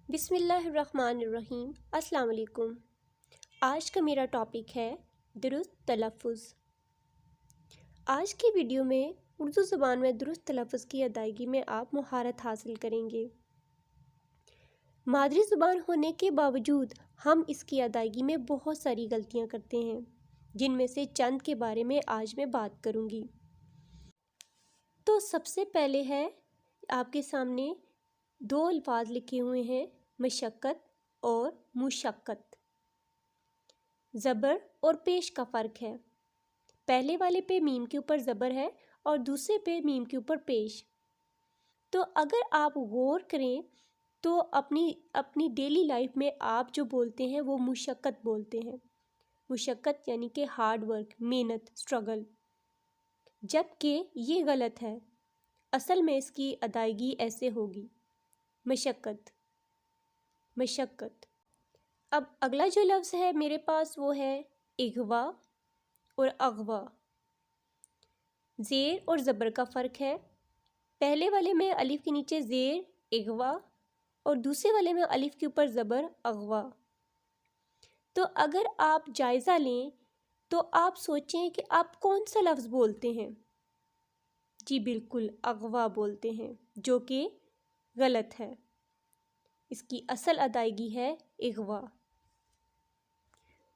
بسم اللہ الرحمن الرحیم۔ السلام علیکم۔ آج کا میرا ٹاپک ہے درست تلفظ۔ آج کی ویڈیو میں اردو زبان میں درست تلفظ کی ادائیگی میں آپ مہارت حاصل کریں گے۔ مادری زبان ہونے کے باوجود ہم اس کی ادائیگی میں بہت ساری غلطیاں کرتے ہیں، جن میں سے چند کے بارے میں آج میں بات کروں گی۔ تو سب سے پہلے ہے آپ کے سامنے دو الفاظ لکھے ہوئے ہیں، مشقت اور مشقت۔ زبر اور پیش کا فرق ہے۔ پہلے والے پہ میم کے اوپر زبر ہے اور دوسرے پہ میم کے اوپر پیش۔ تو اگر آپ غور کریں تو اپنی ڈیلی لائف میں آپ جو بولتے ہیں وہ مشقت بولتے ہیں۔ مشقت یعنی کہ ہارڈ ورک، محنت، اسٹرگل، جبکہ یہ غلط ہے۔ اصل میں اس کی ادائیگی ایسے ہوگی، مشقت، مشقت۔ اب اگلا جو لفظ ہے میرے پاس وہ ہے اغوا اور اغوا۔ زیر اور زبر کا فرق ہے۔ پہلے والے میں الف کے نیچے زیر اغوا اور دوسرے والے میں الف کے اوپر زبر اغوا۔ تو اگر آپ جائزہ لیں تو آپ سوچیں کہ آپ کون سا لفظ بولتے ہیں؟ جی بالکل اغوا بولتے ہیں، جو کہ غلط ہے۔ اس کی اصل ادائیگی ہے اغوا۔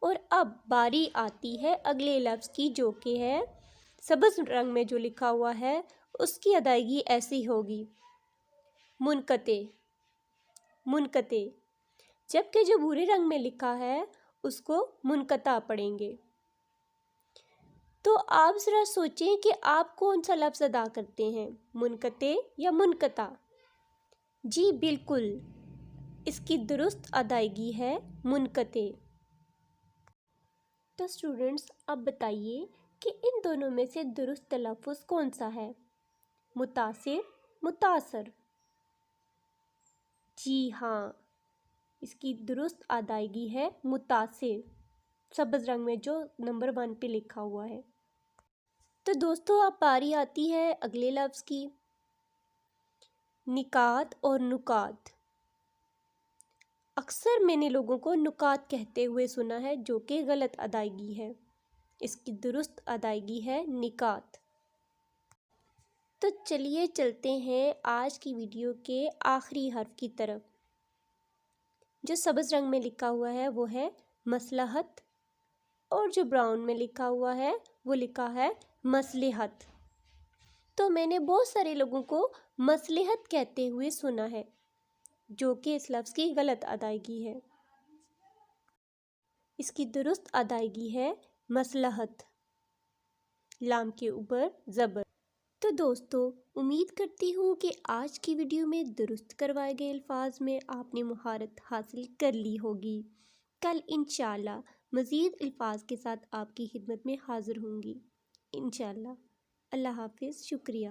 اور اب باری آتی ہے اگلے لفظ کی، جو کہ ہے سبز رنگ میں جو لکھا ہوا ہے اس کی ادائیگی ایسی ہوگی، منقطع، منقطع۔ جبکہ جو بھورے رنگ میں لکھا ہے اس کو منقطع پڑھیں گے۔ تو آپ ذرا سوچیں کہ آپ کون سا لفظ ادا کرتے ہیں، منقطع یا منقطع؟ جی بالکل، اس کی درست ادائیگی ہے منقطع۔ تو اسٹوڈنٹس اب بتائیے کہ ان دونوں میں سے درست تلفظ کون سا ہے؟ متاثر، متاثر؟ جی ہاں، اس کی درست ادائیگی ہے متاثر، سبز رنگ میں جو نمبر 1 پہ لکھا ہوا ہے۔ تو دوستو اب باری آتی ہے اگلے لفظ کی، نکات اور نکات۔ اکثر میں نے لوگوں کو نکات کہتے ہوئے سنا ہے، جو کہ غلط ادائیگی ہے۔ اس کی درست ادائیگی ہے نکات۔ تو چلیے چلتے ہیں آج کی ویڈیو کے آخری حرف کی طرف۔ جو سبز رنگ میں لکھا ہوا ہے وہ ہے مصلحت، اور جو براؤن میں لکھا ہوا ہے وہ لکھا ہے مصلحت۔ تو میں نے بہت سارے لوگوں کو مصلحت کہتے ہوئے سنا ہے، جو کہ اس لفظ کی غلط ادائیگی ہے۔ اس کی درست ادائیگی ہے مصلحت، لام کے اوپر زبر۔ تو دوستو امید کرتی ہوں کہ آج کی ویڈیو میں درست کروائے گئے الفاظ میں آپ نے مہارت حاصل کر لی ہوگی۔ کل انشاءاللہ مزید الفاظ کے ساتھ آپ کی خدمت میں حاضر ہوں گی، انشاءاللہ۔ اللہ حافظ، شکریہ۔